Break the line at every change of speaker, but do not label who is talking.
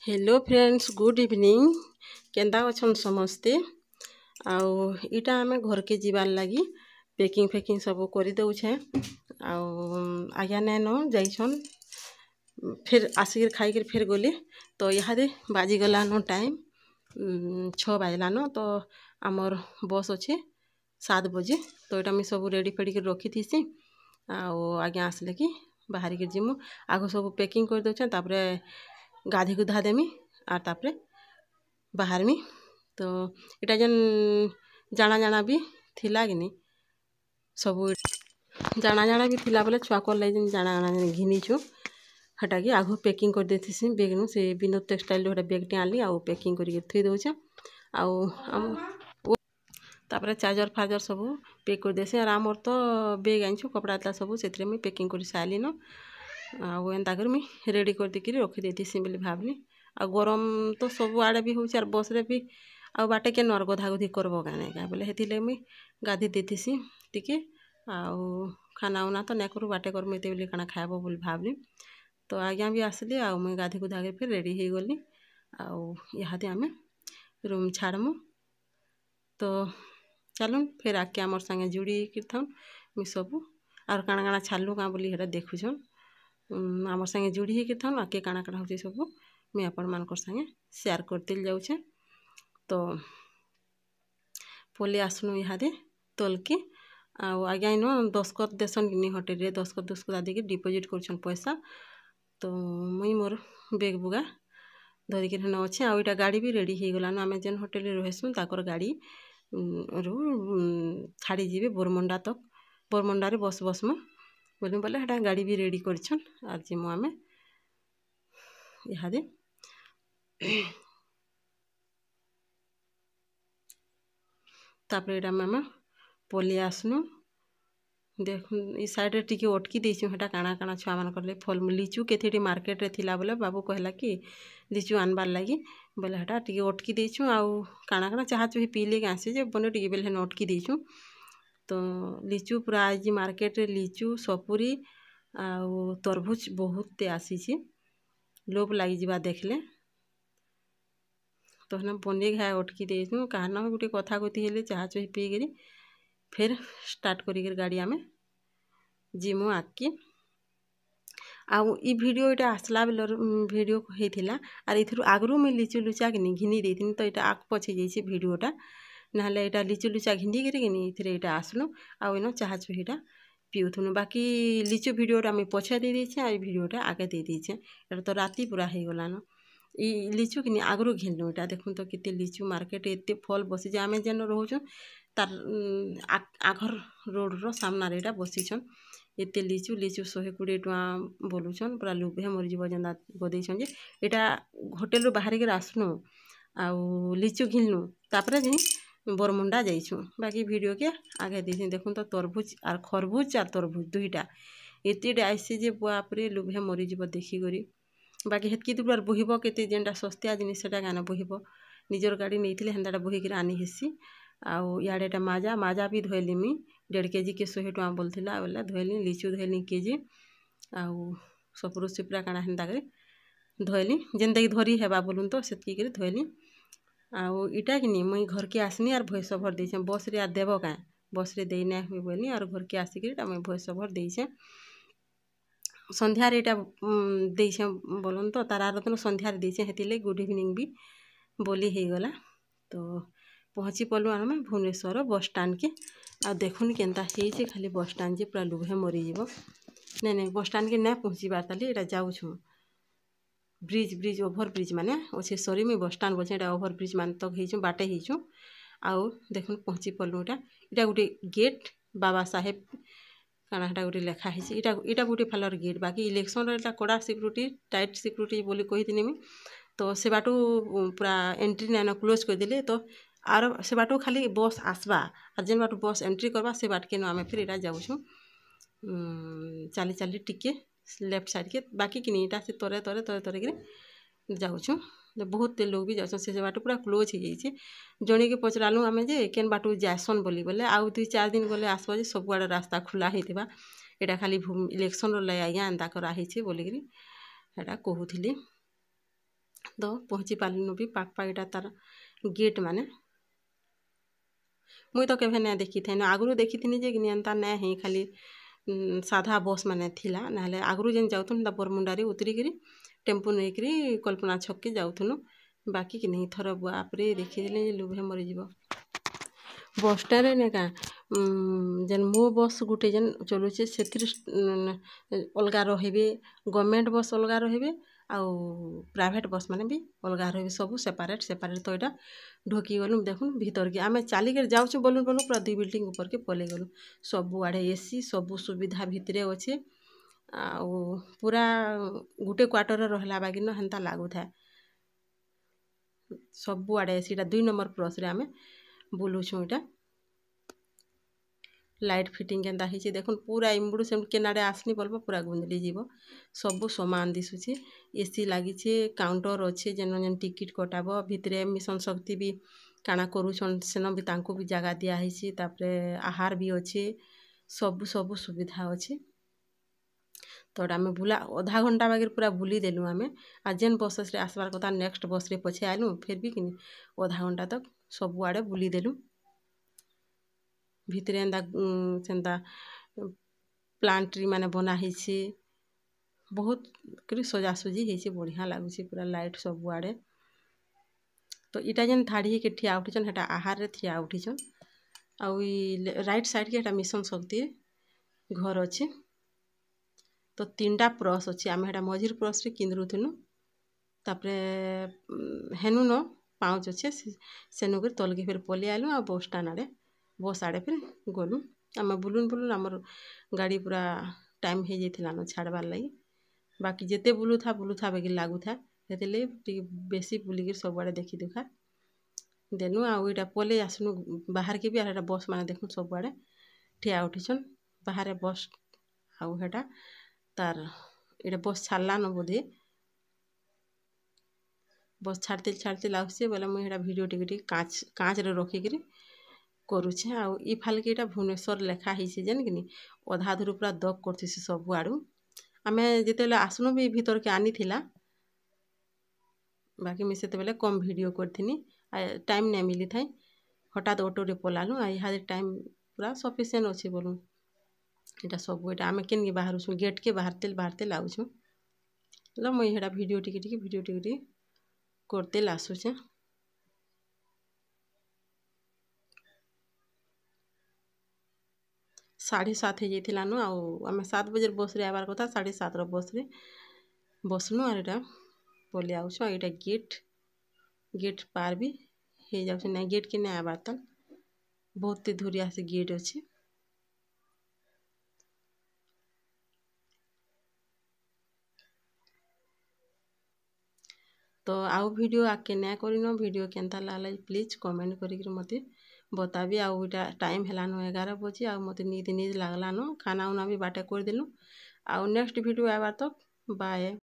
Hello friends, good evening. केंदा अछन समस्ते। आउ इटा आमे घर के जीवार लगी पैकिंग फैकिंग सब कर दौछे। आज्ञा नैन जाइछन, फिर आसिक खाई फिर गली। तो इहादे बाजिगलान टाइम 6 बाजलान। तो आमर बस अच्छे 7 बजे। तो यहाँ मुझे सब रेडी फेडी कर रखी थी। आज्ञा आसले कि बाहर के जिमु आग सब पैकिंग कर दौछे। तापरे गाधी गुधा देमी आर तापरे बाहरमी। तो इटा जन जाना जाना भी थिला कि नहीं, सब जाना जाना भी थिला बोले छुआ कर लगे जाना जाना घिनीछु। हटा कि आगु पैकिंग कर देती बेग नु से विनोद टेक्सटाइल हटा बेगटे आनली आउ पैकिंग करके थी दौछे। तापरे चार्जर फार्जर सब पैक कर देसी। और आमर तो बेग आनिछु कपड़ा लता सब से मुझे पैकिंग कर सारी न। एंता कर मुझे रेडी कर देकर रखी देती बोली भावली। आ गरम तो सब आड़े भी होउछ। बस रे भी आ बाटे के नर गधा गुधी करबो का नहीं का बोले हेतिले मुई गाधी देतीसी टिके। खाना उना तो नहीं करूँ बाटे कर मुझे बोली काना खाइबो बोली भावली। तो आज्ञा भी आसली आ मुई गाधी गुधा के फिर रेडी हो गली। इहादे आमे रूम छाड़मु। तो चलुन फिर आके आमर संगे जुड़ी कर मुई सबू और काଣା काଣା छाड़लु क्या बोली हेटा देखुछन। आमर संगे जुड़ी कर आके काଣା काଣା होची सबू मुई आपण मानकर संगे शेयर करते जाऊे। तो पलि आसनु इहादे तलके आज्ञा इन दस्खत देसन कि नहीं होटेल दस्खत देकर डिपोजिट कर पैसा। तो मुई मोर बेग बुगा धरिक अच्छे। आईटा गाड़ी भी रेडी हो गलान। आम जेन होटेल रहीसु ताकर गाड़ी रू छाड़ी जीवे बोरमुंडा तक। बोरमुंडा बस बसमु बोली बोले हेटा गाड़ी भी रेडी करछन। आर जिमु आमे इहादे तापर एटा आमे पलि आसनु। देखु इ साइड टिके अटकी देछु हेटा काଣା काଣା छुआ मान करले फल लीचू केथेटी मार्केट रे थिला बोले बाबू कहला कि लीचू आनबार लगी बोले हेटा टिके अटकी देछु। काଣା काଣା चाह चुही पीले आसी जे बने टिके बेले अटकी देछु। तो लीचू पूरा आज मार्केट रे लीचू सपुरी तरबुज बहुत आसी लोभ लगी जावा देखले। तो हम बने घाए अटकी देछु कहना गोटे कथा कथी हेले चाह चुही पीकरी फिर स्टार्ट कर गाड़ी आमे जिमु आगे। वीडियो इटा आसला बेल वीडियो होता और इथर आगु मुझे लीचू लुचा कि घिनी देती। तो यहाँ आग पछे जाइए वीडियोटा ना यहाँ लीचू लुचा घिनी कर इटा आसलु आउ चाह चुहीटा पीउथुनु। बाकी लीचू वीडियोटा मुझे पछे दे देछे आ वीडियोटा आगे दे देछे। एटा तो राति पूरा हो गलान। लीचू कि आगु घिनलु यहाँ देखुन तो केते लीचू मार्केट एते फल बसी आम जेन रोचु तार आघर रोड रो सामना यहाँ बसीछन। एते लीचू लीचू 120 टका बोलुछन। पूरा लुभे मरीज जेन्दा गदेछन जे एटा होटेल रू बाहर के आसनु आउ लीचू घिनलु तापरे जे बोरमुंडा जाइछु। बाकी वीडियो के आगे देछे देखुन तो तरबुज और खरबुज और तरबुज दुईटा एते आइसे जे बापरे लुभे मरीज देखी करी। बाकी हेतकी दूर बोहिब केते जेनटा सस्तिया जिनिस सेटा गाना बोहिब निजर गाड़ी नहीं हेन्दाटा बोहिक आनी हेसी। आड़ेटा माजा माजा भी धोली मुई 1.5 केजी के 100 टका बोलता बोले धोली। लीचू धोली केजी आउ सपुरु सिपरा काଣା हेन्दा करे धोली जेनता कि धरी हेबा बोलुन तो सेतकी करे धोली। इटा कि नहीं मुई घर के आसनी और भॉइस ओवर देछे बस रे आर देव क्या बस रे दे ना हुए बोली और घर के आसिक मुई भॉइस ओवर देछे। संध्यार इटा देछे बोलन तो तार आर दिन संध्यार देछे हेतिले गुड इवनिंग भी बोली हो गला। तो पहुँची पलु आम भुवनेश्वर बस स्टाण्ड के आ देखुन केन्ता हे खाली बस स्टाण्ड जे पूरा लुभे मरीज नहीं नहीं बस स्टाण्ड के नहीं पहुँची बार ताली एटा जाऊँ ब्रिज ब्रिज ओभर ब्रिज माने अच्छे सरी मुई बस स्टाण्ड बोलछे एटा ओभर ब्रिज मान तक तो बाटे हो। आउ देखुन पहुँची पलु इटा गोटे गेट बाबा साहेब काଣା हेटा गोटे लेखा है इटा गोटे फालर गेट। बाकी इलेक्शन रे कड़ा सिक्यूरीटी टाइट सिक्यूरीटी बोली कही मुई। तो से बाटू पूरा एंट्री नाइन क्लोज करदेले। तो आर से बाटू खाली बस आसबा और जेन बाटू बस एंट्री करवा से बाट के आम फिर यहाँ जाऊँ चली चली टिके लेफ्ट साइड के। बाकी कि नहीं से तरे तरे तरे तरे कर जाऊँ बहुत लोग भी जाऊँ से बाटू पूरा क्लोज हो जाइए। जड़े के पचरालु आम जे केन बाटू जासन बोली बोले आउ 2-4 दिन गले आसब जे सबुआड़े रास्ता खुला होता यहाँ खाली इलेक्शन रे आज्ञा एंता कराही बोलिकी हेटा कहूली। ତ ପହଞ୍ଚି ପାରିଲୁନ ବି ପାଖ ଇଟା ତାର ଗେଟ୍ ମାନେ ମୁଇଁ ତ କେବେ ନାଇଁ ଦେଖିଥାଇନ ଆଗରୁ ଦେଖିଥିନି ଯେ ଏନ୍ତା ନାଇଁ ହେଇ ଖାଲି ସାଧା ବସ୍ ମାନେ ଥିଲା ନହେଲେ ଆଗରୁ ଯେନ୍ ଯାଉଥିଲୁ ତା ବରମୁଣ୍ଡାରେ ଉତରିକିରି ଟେମ୍ପୁ ନେଇକିରି କଳ୍ପନା ଛକକେ ଯାଉଥିଲୁ ବାକି କି ନେଇ ଥର ବାପରେ ଦେଖିଦେଲେ ଲୁଭେ ମରିଯିବ ବସ୍ଟାରେ ନେ କାଁ ଯେନ୍ ମୋ ବସ୍ ଗୁଟେ ଯେନ୍ ଚଲୁଛେ ସେଥିରେ ଅଲଗା ରହିବେ ଗଭର୍ଣ୍ଣମେଣ୍ଟ ବସ୍ ଅଲଗା ରହିବେ ଆଉ ପ୍ରାଇଭେଟ୍ ବସ୍ ମାନେ ବି ଅଲଗା ରହିବେ ସବୁ ସେପାରେଟ୍ ତ ଏଇଟା ଢୋକି ଗଲୁ ଦେଖୁନ୍ ଭିତରକେ ଆମେ ଚାଲିକରି ଯାଉଛୁ ବୋଲୁ ପୁରା 2 ବିଲ୍ଡିଂ ଉପରକେ ପଳେଇ ଗଲୁ ସବୁଆଡ଼େ ଏସି ସବୁ ସୁବିଧା ଭିତରେ ଅଛେ ଆଉ ପୁରା ଗୁଟେ କ୍ୱାର୍ଟରରେ ରହିଲା ବାଗିନ ହେନ୍ତା ଲାଗୁଥାଏ ସବୁଆଡ଼େ ଏସିଟା 2 ନମ୍ବର ପ୍ଲସ୍ରେ ଆମେ ବୁଲୁଛୁଁ ଇଟା ଲାଇଟ୍ ଫିଟିଂ କେନ୍ତା ହେଇଛି ଦେଖୁନ୍ ପୁରା ଇମୁଡ଼ୁ ସେମୁ କେନାଡ଼େ ଆସନି ବୋଲବ ପୁରା ଗୁନ୍ଦଲି ଯିବ ସବୁ ସମାନ ଦିଶୁଛି ଏସି ଲାଗିছে କାଉଣ୍ଟର ଅଛେ ଯେନ ଯେନ୍ ଟିକେଟ୍ କଟାବ ଭିତରେ ମିଶନ ଶକ୍ତି ବି କାଣା କରୁଛନ୍ ସେନ ବି ତାଙ୍କୁ ବି ଜାଗା ଦିଆହେଇଛି ତାପରେ ଆହାର ବି ଅଛେ ସବୁ ସୁବିଧା ଅଛେ ତ ଆମେ ବୁଲା ଅଧା ଘଣ୍ଟା ବାଗିର ପୁରା ବୁଲିଦେଲୁ ଆମେ ଆଉ ଯେନ୍ ବସେସ୍ରେ ଆସବାର୍ କଥା ନେକ୍ସଟ ବସ୍ରେ ପଛେ ଆଇଲୁ ଫେର୍ ବି କିନି ଅଧା ଘଣ୍ଟା ତକ୍ ସବୁଆଡ଼େ ବୁଲିଦେଲୁ ଭିତରେ ଏନ୍ତା ସେନ୍ତା ପ୍ଲାଣ୍ଟ ଟ୍ରି ମାନେ ବନା ହେଇଛି ବହୁତ କରି ସଜାସୁଜି ହେଇଛି ବଢ଼ିଆ ଲାଗୁଛି ପୁରା ଲାଇଟ୍ ସବୁଆଡ଼େ ତ ଇଟା ଯେନ୍ ଧାଡ଼ି ହେଇକି ଠିଆ ଉଠିଛନ୍ ହେଟା ଆହାରରେ ଠିଆ ଉଠିଛନ୍ ଆଉ ଇ ରାଇଟ୍ ସାଇଡ଼୍କେ ହେଟା ମିଶନ ଶକ୍ତି ଘର ଅଛେ ତ 3ଟା ପ୍ରସ୍ ଅଛି ଆମେ ହେଟା ମଝିର ପ୍ରସ୍ରେ କିନ୍ଦ୍ରୁଥିଲୁ ତାପରେ ହେନୁ ନ ପାଉଚ୍ ଅଛେ ସେନୁକରି ତଲକେ ଫେର୍ ପଲେଇ ଆଇଲୁ ଆଉ ବସ୍ ଷ୍ଟାଣ୍ଡ ଆଡ଼େ ବସ୍ ଆଡ଼େ ଫେର୍ ଗଲୁ ଆମେ ବୁଲୁନ୍ ଆମର ଗାଡ଼ି ପୁରା ଟାଇମ୍ ହେଇଯାଇଥିଲାନ ଛାଡ଼ବାର୍ ଲାଗି ବାକି ଯେତେ ବୁଲୁଥା ବେଗି ଲାଗୁଥା ସେଥିର୍ଲାଗି ଟିକେ ବେଶୀ ବୁଲିକିରି ସବୁଆଡ଼େ ଦେଖି ଦୁଖା ଦେନୁ ଆଉ ଇଟା ପଲେଇ ଆସନୁ ବାହାରକେ ବି ଆର ହେଟା ବସ୍ ମାନେ ଦେଖୁନ୍ ସବୁଆଡ଼େ ଠିଆ ଉଠିଛନ୍ ବାହାରେ ବସ୍ ଆଉ ହେଟା ତାର ଏଇଟା ବସ୍ ଛାଡ଼ଲାନ ବୋଧେ ବସ୍ ଛାଡ଼ତେ ଆସୁଛେ ବୋଲେ ମୁଇଁ ହେଟା ଭିଡ଼ିଓ ଟିକେ କାଁଚରେ ରଖିକିରି କରୁଛେ ଆଉ ଇ ଫାଲ୍କେ ଏଇଟା ଭୁବନେଶ୍ୱର ଲେଖା ହେଇଛି ଯେନ୍ କିନି ଅଧା ଦୂର ପୁରା ଦକ୍ କରୁଥିସି ସବୁଆଡ଼ୁ ଆମେ ଯେତେବେଲେ ଆସନୁ ବି ଭିତରକେ ଆନିଥିଲା ବାକି ମୁଇଁ ସେତେବେଲେ କମ୍ ଭିଡ଼ିଓ କରିଥିନି ଟାଇମ୍ ନାଇଁ ମିଲିଥାଇ ହଠାତ୍ ଅଟୋରେ ପଲାଲୁ ଆଉ ଇହାଦେ ଟାଇମ୍ ପୁରା ସଫିସିଏଣ୍ଟ ଅଛେ ବୋଲୁନ୍ ଏଇଟା ସବୁ ଏଇଟା ଆମେ କେନ୍କେ ବାହାରୁଛୁଁ ଗେଟ୍କେ ବାହାରତେ ଲାଗୁଛୁଁ ହେଲେ ମୁଇଁ ହେଟା ଭିଡ଼ିଓ ଟିକେ करते आସୁଛେ 7:30 ହେଇଯାଇଥିଲାନ ଆଉ ଆମେ 7 ବଜେ ବସ୍ରେ ଆଇବାର୍ କଥା 7:30 ବସ୍ରେ ବସ୍ନୁ ଆର୍ ଏଇଟା ପଲେଇ ଆଉଛୁ ଆଉ ଏଇଟା ଗେଟ୍ ପାର ବି ହେଇଯାଉଛି ନାଇଁ ଗେଟ୍କେ ନାଇଁ ଆଇବାର୍ ତାଲ୍ ବହୁତ୍ ଧୁରିଆ ସେ ଗେଟ୍ ଅଛି तो आउ वीडियो आके नाय करिन वीडियो केनता लागला प्लीज कमेंट करिक मते बताबी आउ इटा टाइम हेलान 11 बजे आ मते नींद लागलान खाना उना भी बाटे कर देलु आउ नेक्स्ट वीडियो आबार तक बाय।